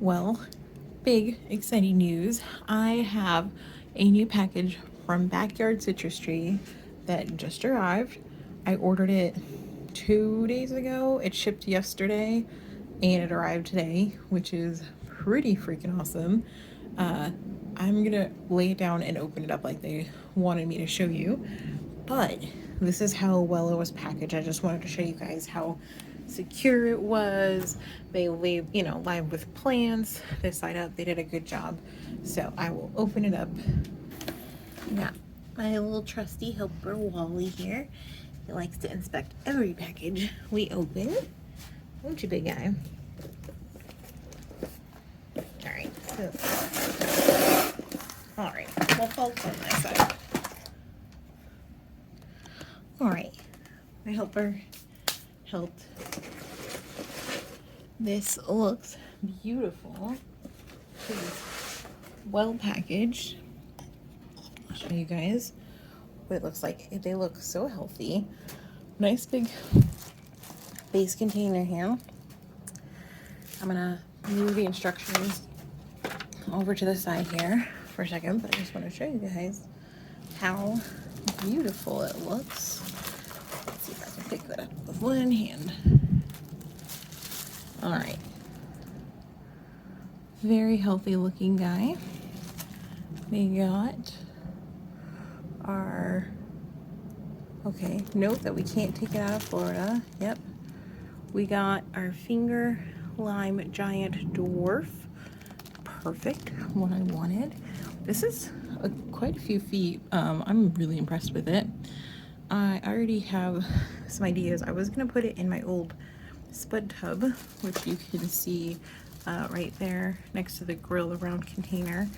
Well, big exciting news. I have a new package from Backyard Citrus Tree that just arrived. I ordered it 2 days ago. It shipped yesterday and it arrived today, which is pretty freaking awesome. I'm gonna lay it down and open it up like they wanted me to show you. But this is how well it was packaged. I just wanted to show you guys how secure it was. They leave, live with plants. This side up, they did a good job. So I will open it up. Got my little trusty helper Wally here. He likes to inspect every package we open. Won't you, big guy? All right, we'll focus on my side. All right, my helper helped. This looks beautiful. It's well packaged. I'll show you guys what it looks like. They look so healthy. Nice big base container here. I'm gonna move the instructions over to the side here for a second, but I just want to show you guys how beautiful it looks. Let's see if I can pick that up with one hand. All right, very healthy looking guy. We got our, okay, note that we can't take it out of Florida. Yep. We got our finger lime giant dwarf. Perfect, what I wanted. This is quite a few feet. I'm really impressed with it. I already have some ideas. I was gonna put it in my old spud tub, which you can see right there next to the grill, the round container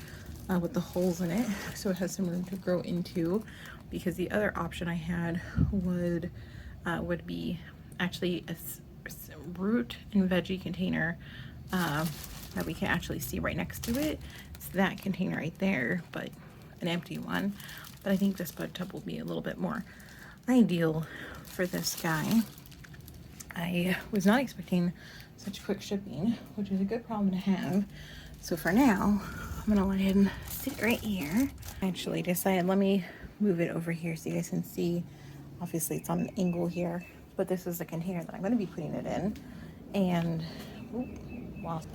with the holes in it, so it has some room to grow into. Because the other option I had would be actually a root and veggie container that we can actually see right next to it. It's that container right there, but an empty one. But I think this bud tub will be a little bit more ideal for this guy. I was not expecting such quick shipping, which is a good problem to have. So for now, I'm gonna let him sit right here. I actually decided, let me move it over here so you guys can see. Obviously it's on an angle here, but this is the container that I'm gonna be putting it in. And, wasp.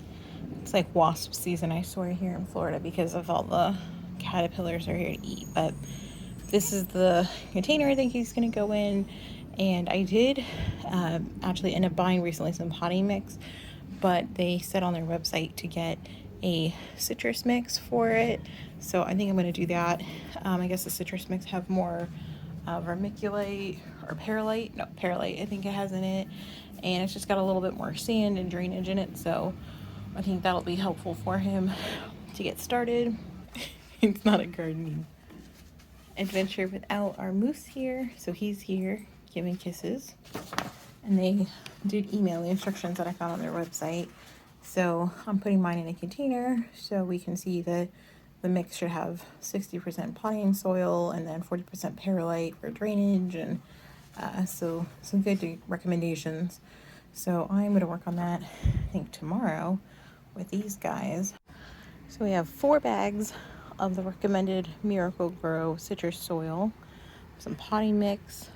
It's like wasp season, I swear, here in Florida because of all the caterpillars are here to eat. But this is the container I think he's gonna go in. And I did actually end up buying recently some potting mix, but they said on their website to get a citrus mix for it. So I think I'm gonna do that. I guess the citrus mix have more vermiculite or perlite. No, perlite I think it has in it. And it's just got a little bit more sand and drainage in it. So I think that'll be helpful for him to get started. It's not a gardening adventure without our moose here. So he's here giving kisses. And they did email the instructions that I found on their website. So I'm putting mine in a container so we can see that the mix should have 60% potting soil and then 40% perlite for drainage, and so some good recommendations. So I'm going to work on that, I think, tomorrow with these guys. So we have 4 bags of the recommended Miracle Grow citrus soil, some potting mix,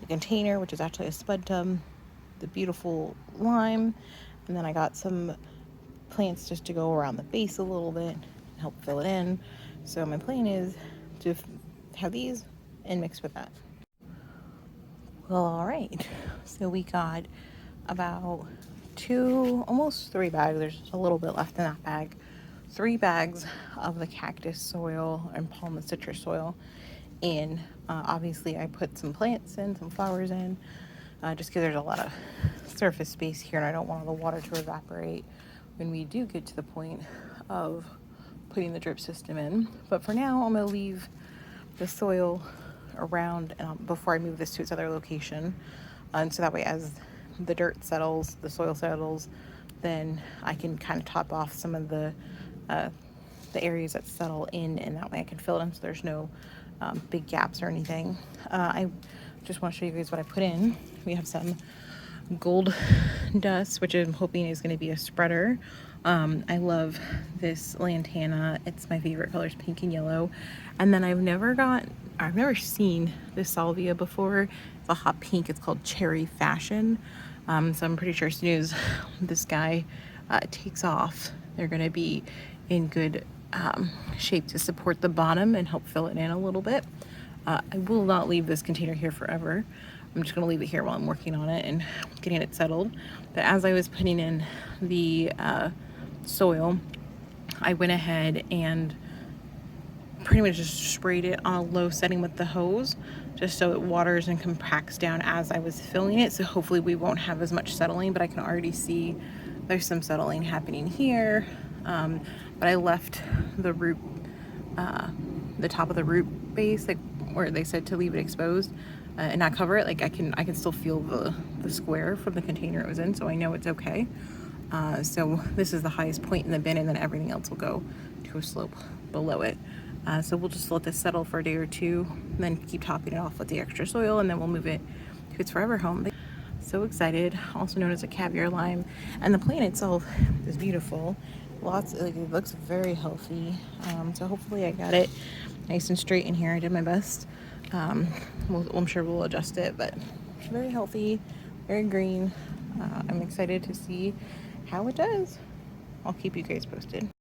the container, which is actually a spud tub, the beautiful lime, and then I got some plants just to go around the base a little bit and help fill it in. So my plan is to have these and mix with that. Well, all right, so we got about 2, almost 3 bags. There's a little bit left in that bag. 3 bags of the cactus soil and palm citrus soil in. Obviously I put some plants in, some flowers in, just because there's a lot of surface space here and I don't want all the water to evaporate when we do get to the point of putting the drip system in. But for now, I'm going to leave the soil around before I move this to its other location. And so that way, as the dirt settles, the soil settles, then I can kind of top off some of the areas that settle in, and that way I can fill it in so there's no big gaps or anything. I just want to show you guys what I put in. We have some gold dust, which I'm hoping is going to be a spreader. I love this lantana. It's my favorite colors, pink and yellow. And then I've never seen this salvia before. It's a hot pink. It's called Cherry Fashion. So I'm pretty sure as soon as this guy takes off, they're going to be in good shape to support the bottom and help fill it in a little bit. I will not leave this container here forever. I'm just going to leave it here while I'm working on it and getting it settled. But as I was putting in the soil, I went ahead and pretty much just sprayed it on a low setting with the hose, just so it waters and compacts down as I was filling it. So hopefully we won't have as much settling, but I can already see there's some settling happening here. But I left the root, the top of the root base, like where they said to leave it exposed and not cover it. Like I can still feel the square from the container it was in, so I know it's okay. So this is the highest point in the bin, and then everything else will go to a slope below it. So we'll just let this settle for a day or two, then keep topping it off with the extra soil, and then we'll move it to its forever home. So excited, also known as a caviar lime. And the plant itself is beautiful. It looks very healthy. So hopefully I got it nice and straight in here. I did my best. I'm sure we'll adjust it, but very healthy, very green. I'm excited to see how it does. I'll keep you guys posted.